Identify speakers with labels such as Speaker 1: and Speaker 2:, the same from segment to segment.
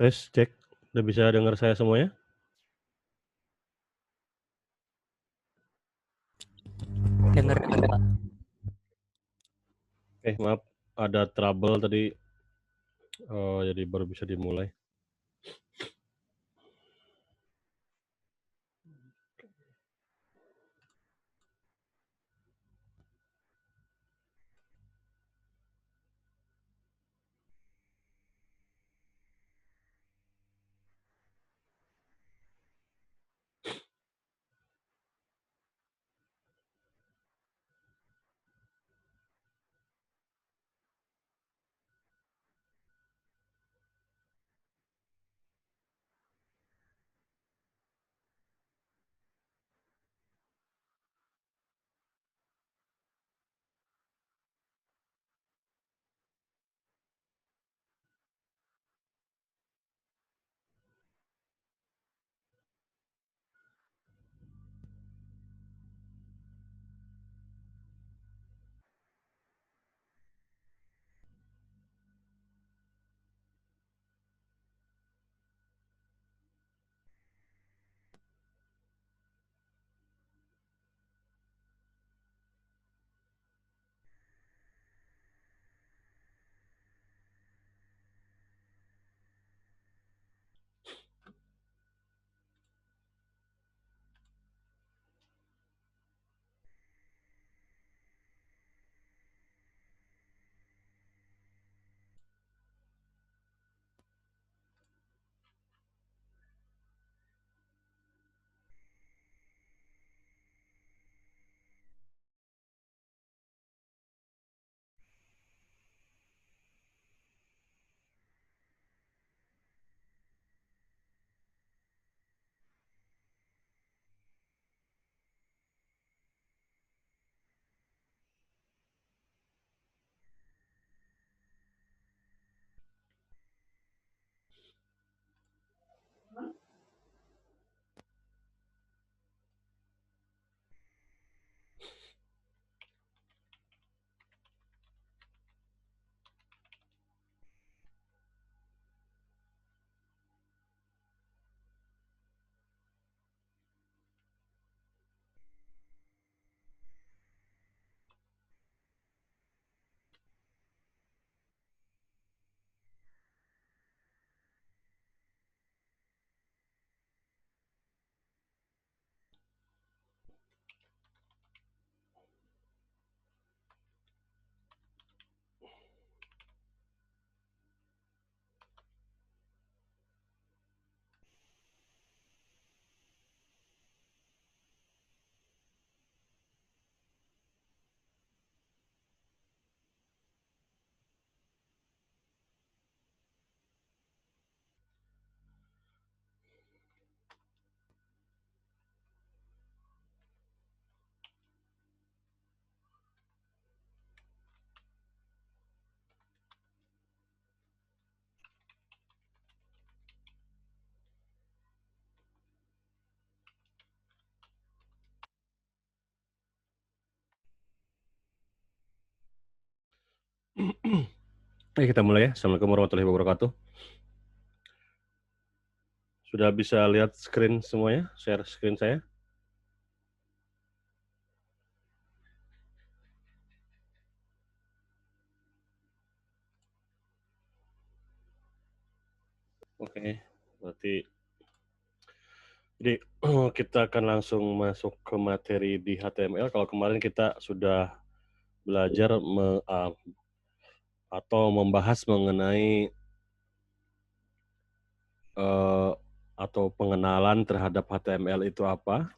Speaker 1: Tes cek, udah bisa dengar saya semuanya?
Speaker 2: Dengar-dengar Pak.
Speaker 1: Maaf ada trouble tadi, jadi baru bisa dimulai. Kita mulai ya. Assalamualaikum warahmatullahi wabarakatuh. Sudah bisa lihat screen semuanya? Share screen saya? Oke, berarti jadi kita akan langsung masuk ke materi di HTML. Kalau kemarin kita sudah belajar atau membahas mengenai atau pengenalan terhadap HTML itu apa.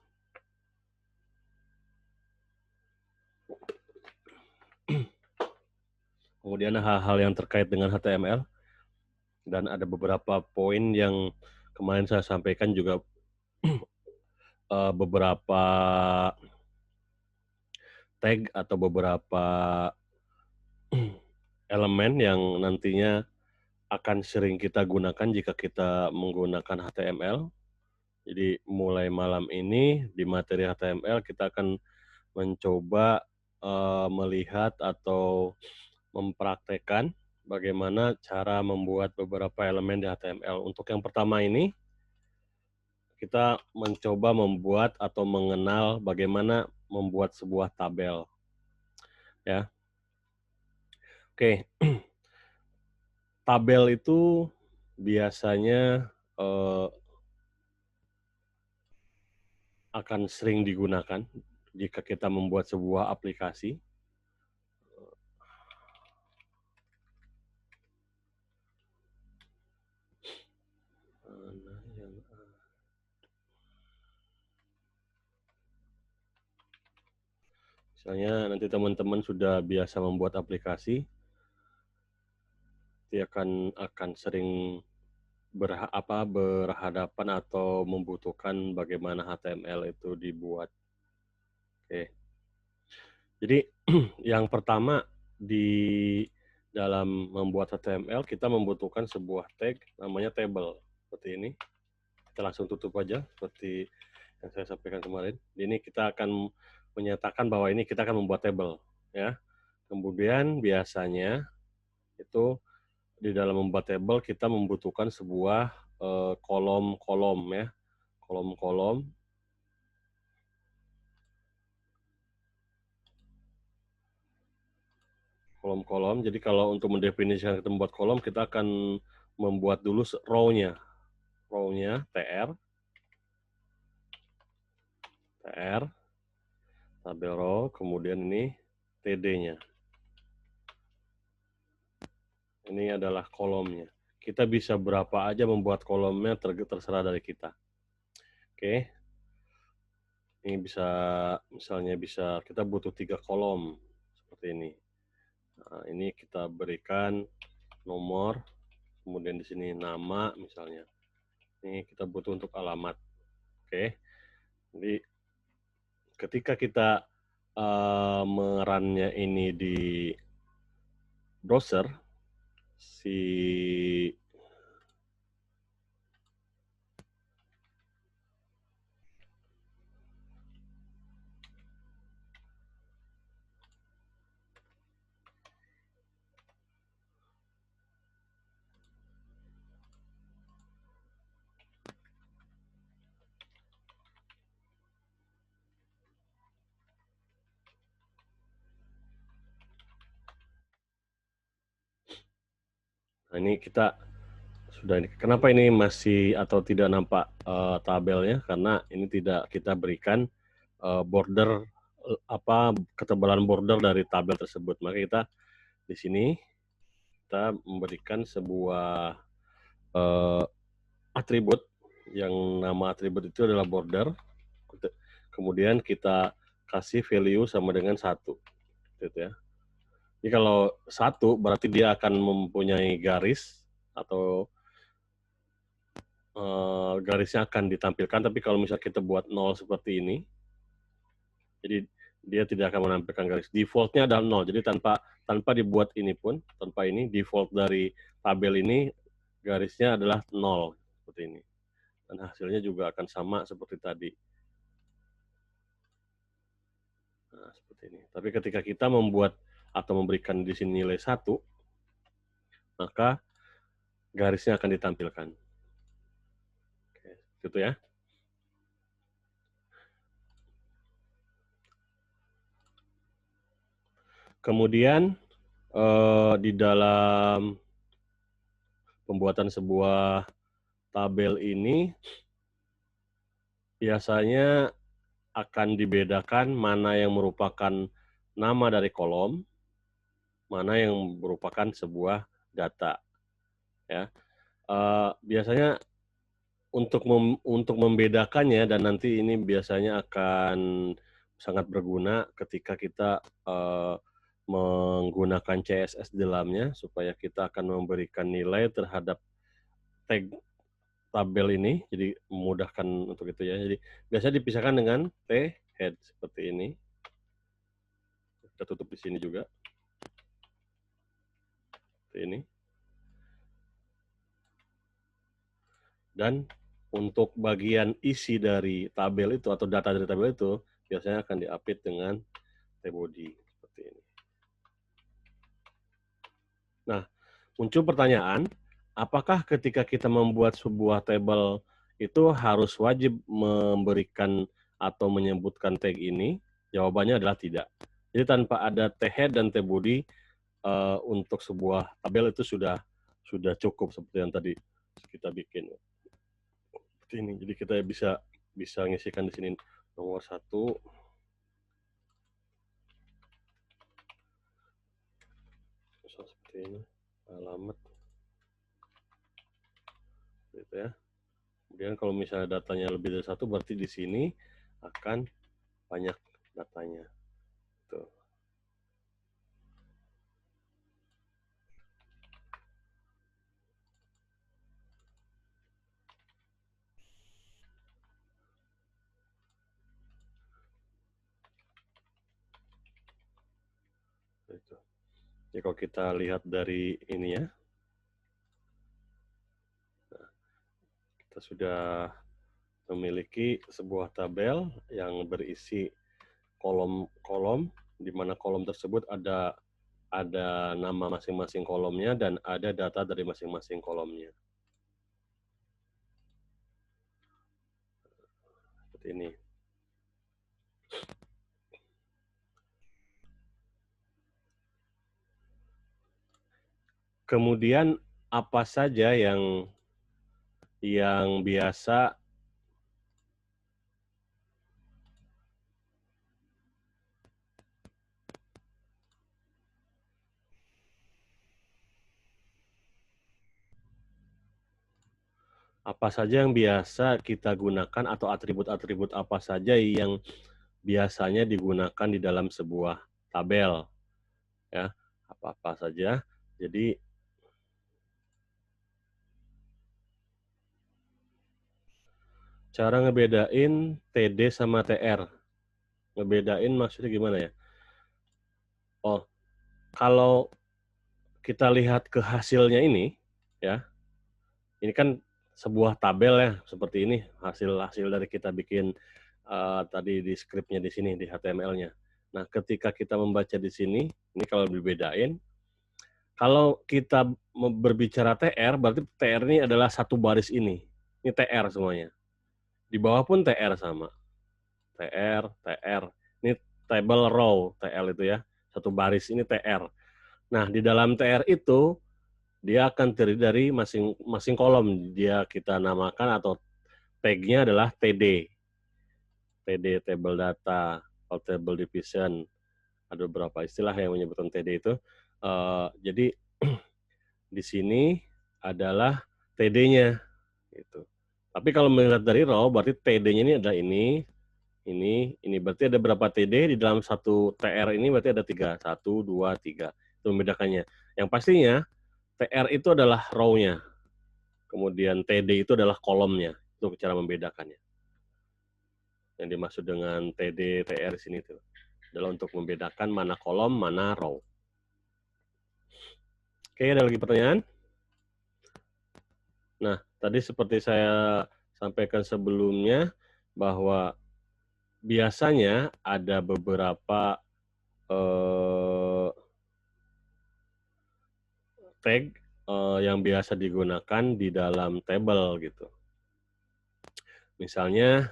Speaker 1: Kemudian hal-hal yang terkait dengan HTML. Dan ada beberapa poin yang kemarin saya sampaikan juga beberapa tag atau beberapa elemen yang nantinya akan sering kita gunakan jika kita menggunakan HTML. Jadi mulai malam ini di materi HTML kita akan mencoba melihat atau mempraktekkan bagaimana cara membuat beberapa elemen di HTML. Untuk yang pertama ini, kita mencoba membuat atau mengenal bagaimana membuat sebuah tabel. Ya. Oke. Tabel itu biasanya akan sering digunakan jika kita membuat sebuah aplikasi. Misalnya nanti teman-teman sudah biasa membuat aplikasi, dia akan sering berhadapan atau membutuhkan bagaimana HTML itu dibuat. Oke. Jadi yang pertama di dalam membuat HTML kita membutuhkan sebuah tag namanya table seperti ini. Kita langsung tutup aja seperti yang saya sampaikan kemarin. Ini kita akan menyatakan bahwa ini kita akan membuat table, ya. Kemudian biasanya itu di dalam membuat table kita membutuhkan sebuah kolom-kolom, ya, kolom-kolom. Kolom-kolom. Jadi kalau untuk mendefinisikan kita membuat kolom, kita akan membuat dulu row-nya, tr, tabel row, kemudian ini td-nya. Ini adalah kolomnya. Kita bisa berapa aja membuat kolomnya, terserah dari kita. Oke. Ini bisa, misalnya bisa, kita butuh 3 kolom, seperti ini. Nah, ini kita berikan nomor, kemudian di sini nama misalnya. Ini kita butuh untuk alamat. Oke. Jadi ketika kita merunnya ini di browser, nah ini kita sudah, kenapa ini masih atau tidak nampak tabelnya? Karena ini tidak kita berikan border, ketebalan border dari tabel tersebut. Maka kita di sini kita memberikan sebuah atribut, yang nama atribut itu adalah border. Kemudian kita kasih value sama dengan 1, gitu ya. Jadi kalau 1 berarti dia akan mempunyai garis atau garisnya akan ditampilkan, tapi kalau misalnya kita buat 0 seperti ini, jadi dia tidak akan menampilkan garis. Defaultnya adalah 0, jadi tanpa dibuat ini pun, tanpa ini, default dari tabel ini garisnya adalah 0, seperti ini. Dan hasilnya juga akan sama seperti tadi. Nah, seperti ini. Tapi ketika kita membuat atau memberikan di sini nilai 1, maka garisnya akan ditampilkan. Oke, gitu ya. Kemudian di dalam pembuatan sebuah tabel ini biasanya akan dibedakan mana yang merupakan nama dari kolom, mana yang merupakan sebuah data. Ya, biasanya untuk membedakannya, dan nanti ini biasanya akan sangat berguna ketika kita menggunakan CSS di dalamnya, supaya kita akan memberikan nilai terhadap tag tabel ini, jadi memudahkan untuk itu ya. Jadi biasanya dipisahkan dengan t-head seperti ini. Kita tutup di sini juga. Seperti ini. Dan untuk bagian isi dari tabel itu atau data dari tabel itu biasanya akan diapit dengan t-body seperti ini. Nah, muncul pertanyaan, apakah ketika kita membuat sebuah tabel itu harus wajib memberikan atau menyebutkan tag ini? Jawabannya adalah tidak. Jadi tanpa ada t-head dan t-body untuk sebuah tabel itu sudah cukup seperti yang tadi kita bikin. Seperti ini. Jadi kita bisa ngisikan di sini nomor 1. Seperti ini, alamat. Gitu ya. Kemudian kalau misalnya datanya lebih dari 1, berarti di sini akan banyak datanya. Tuh. Itu. Jadi kalau kita lihat dari ini ya, nah, kita sudah memiliki sebuah tabel yang berisi kolom-kolom, di mana kolom tersebut ada nama masing-masing kolomnya dan ada data dari masing-masing kolomnya. Seperti ini. Kemudian apa saja yang biasa kita gunakan atau atribut-atribut apa saja yang biasanya digunakan di dalam sebuah tabel, ya, apa-apa saja. Jadi cara ngebedain TD sama TR, ngebedain maksudnya gimana ya? Oh, kalau kita lihat ke hasilnya ini, ya, ini kan sebuah tabel ya, seperti ini hasil dari kita bikin tadi di scriptnya di sini, di HTML-nya. Nah, ketika kita membaca di sini, ini kalau dibedain, kalau kita berbicara TR, berarti TR ini adalah satu baris ini. Ini TR semuanya. Di bawah pun TR sama. TR, TR. Ini table row, TL itu ya. Satu baris ini TR. Nah, di dalam TR itu, dia akan terdiri dari masing kolom. Dia kita namakan atau tag-nya adalah TD. TD, table data, atau table division. Ada beberapa istilah yang menyebutkan TD itu. Jadi, di sini adalah TD-nya. Gitu. Tapi kalau melihat dari row, berarti TD-nya ini adalah ini berarti ada berapa TD di dalam satu TR ini berarti ada 3, 1, 2, 3. Itu membedakannya. Yang pastinya TR itu adalah row-nya. Kemudian TD itu adalah kolomnya. Itu cara membedakannya. Yang dimaksud dengan TD, TR sini itu adalah untuk membedakan mana kolom, mana row. Oke, ada lagi pertanyaan? Nah, tadi seperti saya sampaikan sebelumnya bahwa biasanya ada beberapa tag yang biasa digunakan di dalam table gitu. Misalnya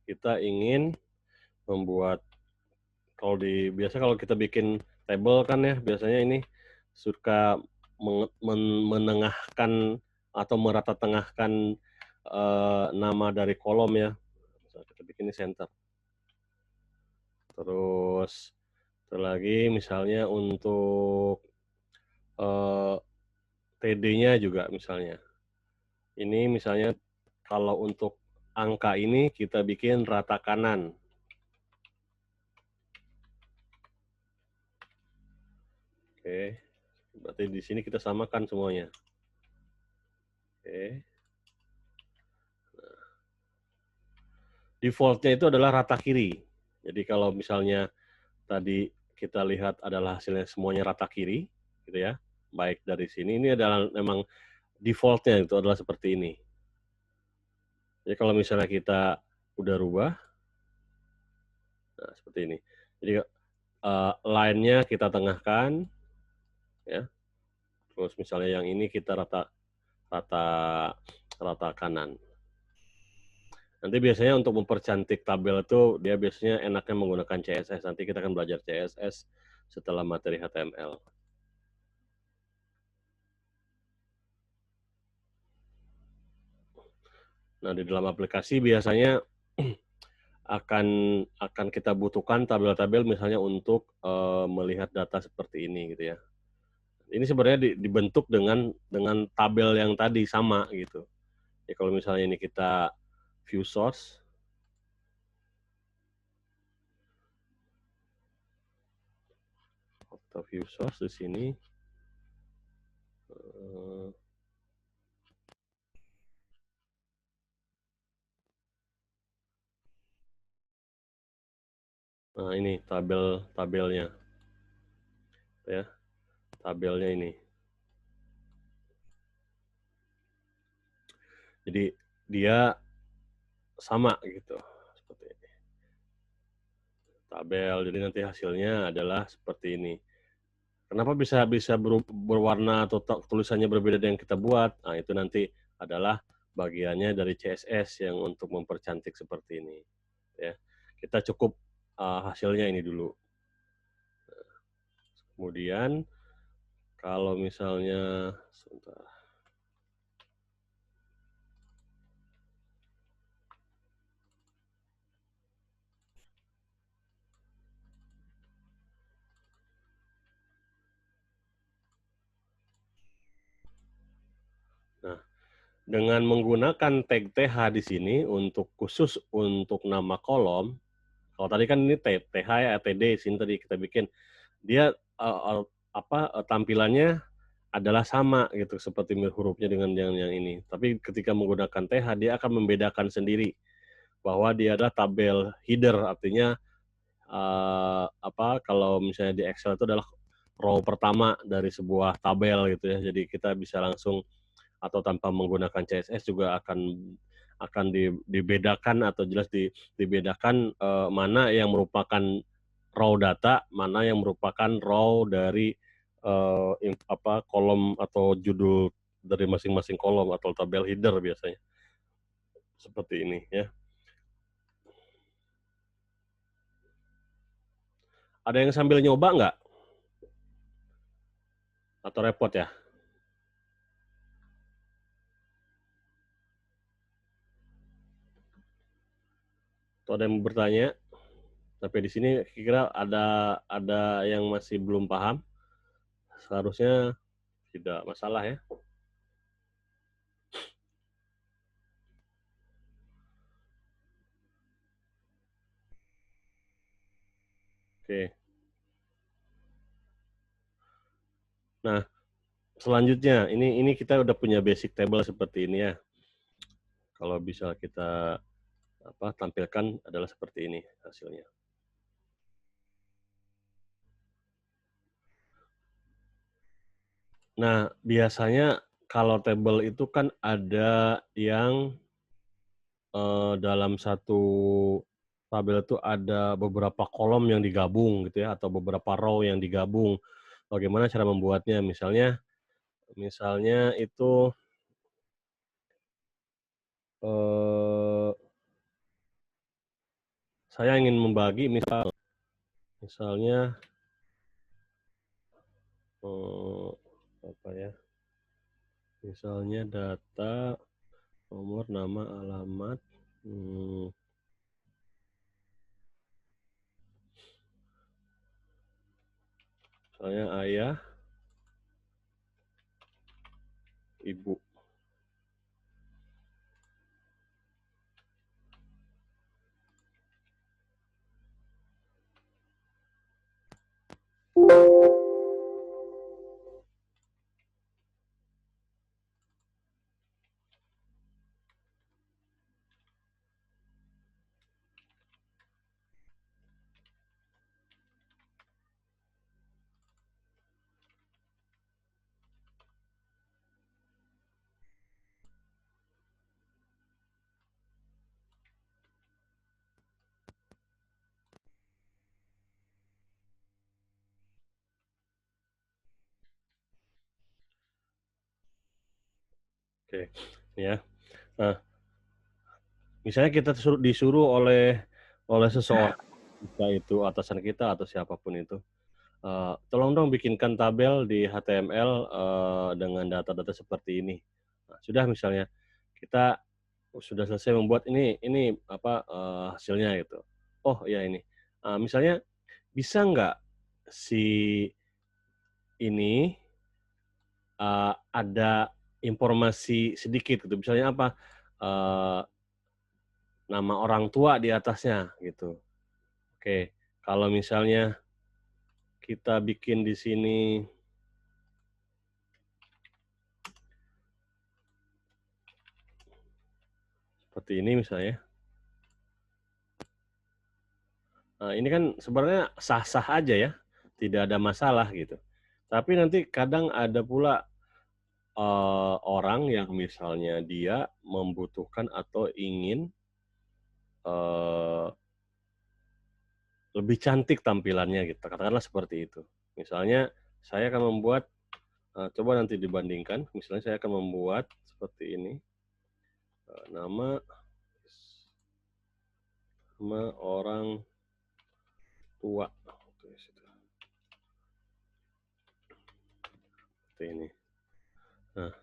Speaker 1: kita ingin membuat kalau kita bikin table kan ya biasanya ini suka menengahkan atau merata tengahkan nama dari kolom ya. Misalnya kita bikin ini center. Terus lagi misalnya untuk TD-nya juga misalnya. Ini misalnya kalau untuk angka ini kita bikin rata kanan. Oke. Berarti di sini kita samakan semuanya. Oke. Nah. Default-nya itu adalah rata kiri. Jadi kalau misalnya tadi kita lihat adalah hasilnya semuanya rata kiri, gitu ya. Baik dari sini, ini adalah memang default-nya itu adalah seperti ini. Jadi kalau misalnya kita udah rubah, nah seperti ini. Jadi line-nya kita tengahkan, ya. Terus misalnya yang ini kita rata kanan. Nanti biasanya untuk mempercantik tabel itu dia biasanya enaknya menggunakan CSS. Nanti kita akan belajar CSS setelah materi HTML. Nah, di dalam aplikasi biasanya akan kita butuhkan tabel-tabel misalnya untuk melihat data seperti ini gitu ya. Ini sebenarnya dibentuk dengan tabel yang tadi sama gitu. Ya kalau misalnya ini kita view source, atau view source di sini, nah ini tabelnya, ya tabelnya ini. Jadi dia sama gitu seperti ini. Tabel, jadi nanti hasilnya adalah seperti ini. Kenapa bisa berwarna atau tulisannya berbeda dengan yang kita buat? Nah, itu nanti adalah bagiannya dari CSS yang untuk mempercantik seperti ini. Ya, kita cukup hasilnya ini dulu. Kemudian kalau misalnya sebentar. Nah, dengan menggunakan tag TH di sini untuk khusus untuk nama kolom, kalau tadi kan ini TH ya, TD sini tadi kita bikin, dia tampilannya adalah sama gitu seperti hurufnya dengan yang ini. Tapi ketika menggunakan TH dia akan membedakan sendiri bahwa dia adalah tabel header, artinya kalau misalnya di Excel itu adalah row pertama dari sebuah tabel gitu ya. Jadi kita bisa langsung atau tanpa menggunakan CSS juga akan dibedakan atau jelas dibedakan mana yang merupakan raw data, mana yang merupakan raw dari kolom atau judul dari masing-masing kolom atau tabel header biasanya. Seperti ini ya. Ada yang sambil nyoba nggak? Atau repot ya? Atau ada yang bertanya? Tapi di sini kira ada yang masih belum paham. Seharusnya tidak masalah ya. Oke. Nah, selanjutnya ini kita udah punya basic table seperti ini ya. Kalau bisa kita tampilkan adalah seperti ini hasilnya. Nah, biasanya kalau table itu kan ada yang dalam satu tabel itu ada beberapa kolom yang digabung gitu ya, atau beberapa row yang digabung. Bagaimana cara membuatnya? Misalnya itu saya ingin membagi misalnya misalnya data, nomor, nama, alamat, misalnya ayah, ibu. Oke, ya. Nah, misalnya kita disuruh oleh seseorang, entah itu atasan kita atau siapapun itu, tolong dong bikinkan tabel di HTML dengan data-data seperti ini. Nah, sudah misalnya kita sudah selesai membuat ini apa hasilnya gitu. Oh ya ini, misalnya bisa nggak si ini ada informasi sedikit gitu, misalnya apa, nama orang tua di atasnya gitu. Oke, kalau misalnya kita bikin di sini seperti ini misalnya. Nah, ini kan sebenarnya sah-sah aja ya, tidak ada masalah gitu. Tapi nanti kadang ada pula orang yang misalnya dia membutuhkan atau ingin lebih cantik tampilannya gitu, katakanlah seperti itu. Misalnya saya akan membuat, coba nanti dibandingkan, misalnya saya akan membuat seperti ini, nama orang tua, seperti ini. Nah,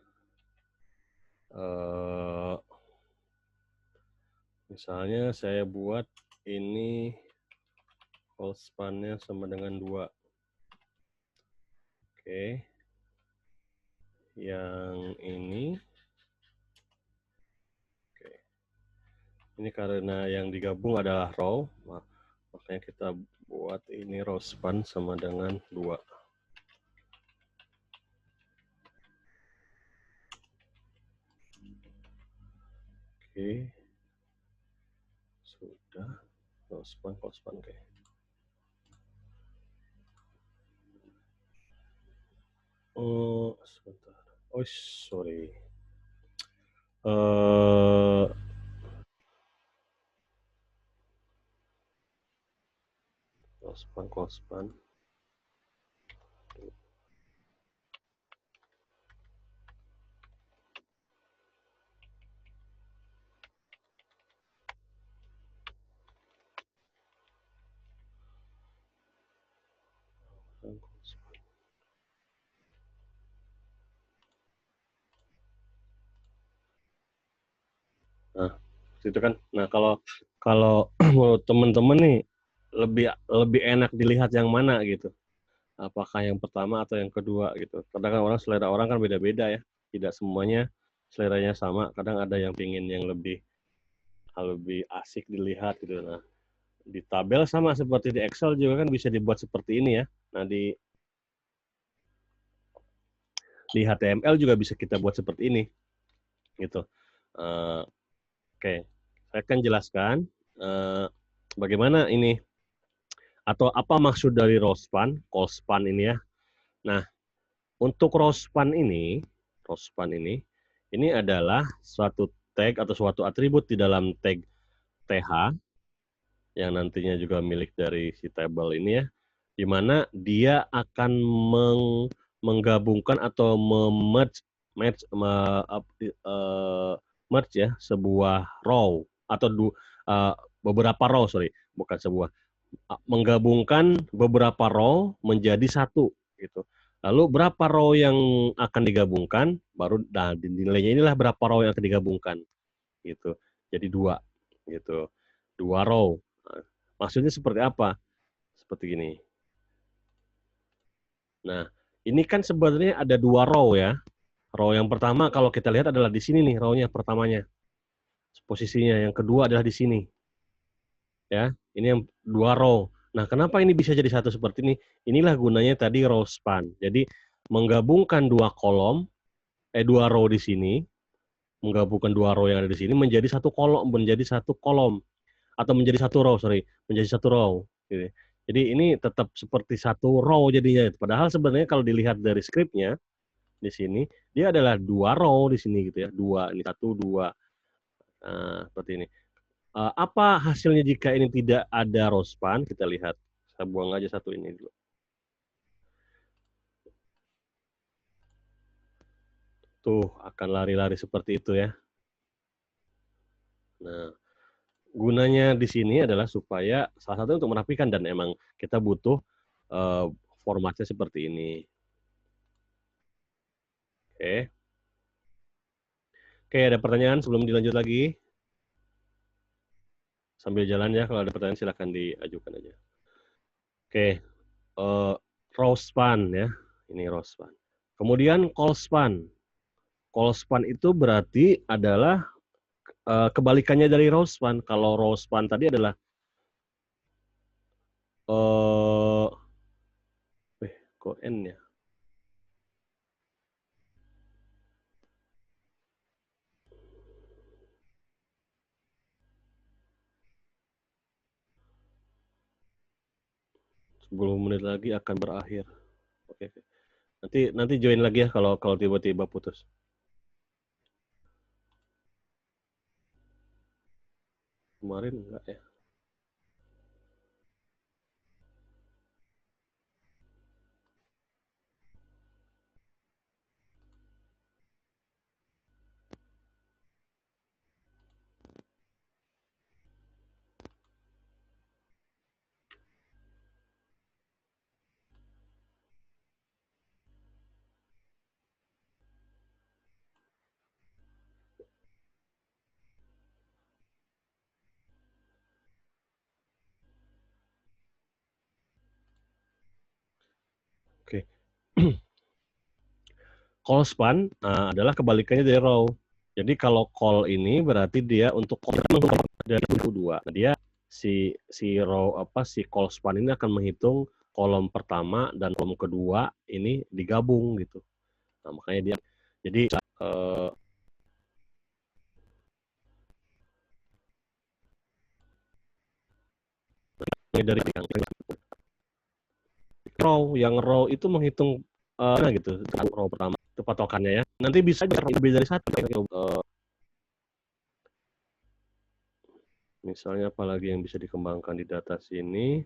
Speaker 1: misalnya saya buat ini call span-nya sama dengan 2. Oke. Yang ini. Oke. Ini karena yang digabung adalah row, makanya kita buat ini row span sama dengan 2. Oke. Sudah. Row span, call span, oke. Oh, sebentar. Oh, sorry. Call span. Nah, itu kan. Nah, kalau menurut teman-teman nih lebih enak dilihat yang mana gitu? Apakah yang pertama atau yang kedua gitu? Kadang kan selera orang kan beda-beda ya. Tidak semuanya seleranya sama. Kadang ada yang pingin yang lebih asik dilihat gitu. Nah, di tabel sama seperti di Excel juga kan bisa dibuat seperti ini ya. Nah, di HTML juga bisa kita buat seperti ini gitu. Oke, saya akan jelaskan bagaimana ini atau apa maksud dari row span, call span ini ya. Nah, untuk row span ini adalah suatu tag atau suatu atribut di dalam tag th yang nantinya juga milik dari si table ini ya, di mana dia akan menggabungkan atau merge ya sebuah row atau beberapa row, bukan sebuah, menggabungkan beberapa row menjadi satu gitu. Lalu berapa row yang akan digabungkan, baru nilainya inilah berapa row yang akan digabungkan gitu. Jadi 2 gitu. 2 row. Maksudnya seperti apa? Seperti ini. Nah, ini kan sebenarnya ada 2 row ya. Row yang pertama kalau kita lihat adalah di sini nih row-nya pertamanya. Posisinya yang kedua adalah di sini. Ya, ini yang 2 row. Nah, kenapa ini bisa jadi satu seperti ini? Inilah gunanya tadi row span. Jadi menggabungkan 2 kolom, 2 row di sini, menggabungkan 2 row yang ada di sini menjadi satu kolom atau menjadi satu row, menjadi satu row. Gitu. Jadi ini tetap seperti satu row jadinya. Padahal sebenarnya kalau dilihat dari skripnya di sini dia adalah 2 row di sini gitu ya. 2 ini 1 2. Nah, seperti ini. Apa hasilnya jika ini tidak ada row span? Kita lihat. Saya buang aja satu ini dulu. Tuh, akan lari-lari seperti itu ya. Nah, gunanya di sini adalah supaya salah satu untuk merapikan dan emang kita butuh formatnya seperti ini. Oke. Oke, ada pertanyaan sebelum dilanjut lagi? Sambil jalan ya, kalau ada pertanyaan silahkan diajukan aja. Oke, row span ya. Ini row span. Kemudian call span. Call span itu berarti adalah kebalikannya dari row span. Kalau row span tadi adalah kok N ya? Sepuluh menit lagi akan berakhir. Oke. Nanti join lagi ya kalau tiba-tiba putus. Kemarin enggak ya? Oke. Call span adalah kebalikannya dari row. Jadi kalau call ini berarti dia untuk call dari dua. Nah, dia si call span ini akan menghitung kolom pertama dan kolom kedua ini digabung gitu. Nah, makanya dia jadi dari yang row itu menghitung gitu row pertama itu patokannya ya. Nanti bisa lebih dari satu misalnya apalagi yang bisa dikembangkan di data sini.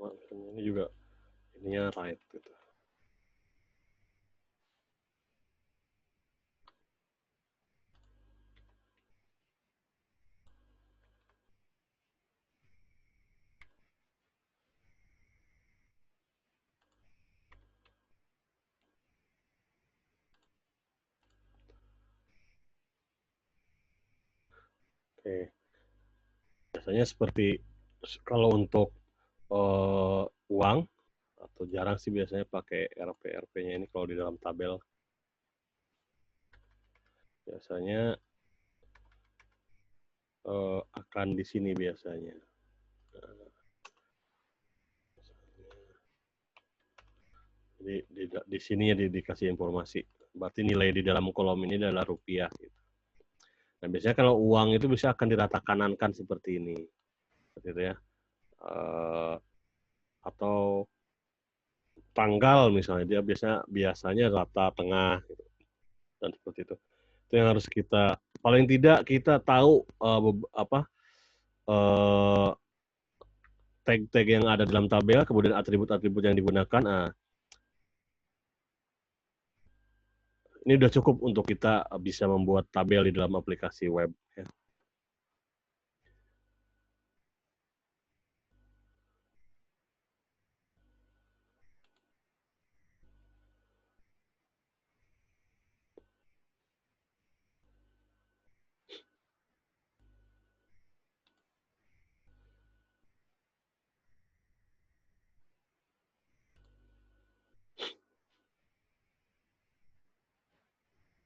Speaker 1: Sama ini juga ininya right gitu. Oke. Biasanya seperti kalau untuk uang atau jarang sih biasanya pakai RP-nya ini kalau di dalam tabel. Biasanya akan di sini biasanya. Jadi di sini ya dikasih informasi. Berarti nilai di dalam kolom ini adalah rupiah. Gitu. Nah biasanya kalau uang itu bisa akan dirata kanankan seperti ini, gitu ya. Atau tanggal misalnya dia biasanya rata tengah gitu. Dan seperti itu. Itu yang harus kita paling tidak kita tahu tag-tag yang ada dalam tabel, kemudian atribut-atribut yang digunakan. Ini udah cukup untuk kita bisa membuat tabel di dalam aplikasi web. Ya.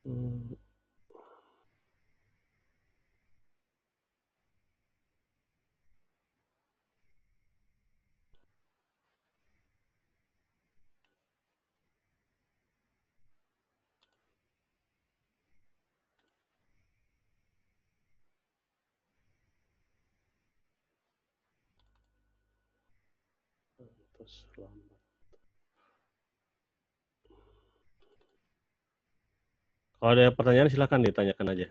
Speaker 1: Hmm. Terus lambat. Kalau ada pertanyaan silakan ditanyakan aja.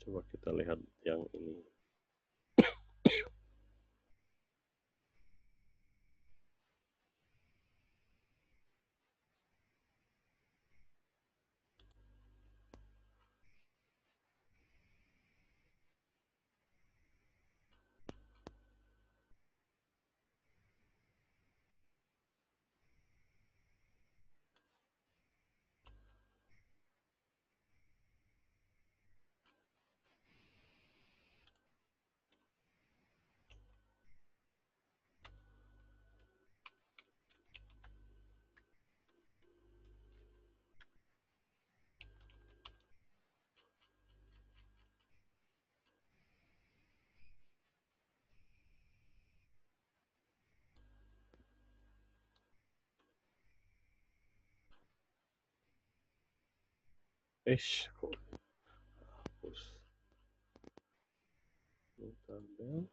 Speaker 1: Coba kita lihat yang ini. Kok hapus. Tabel.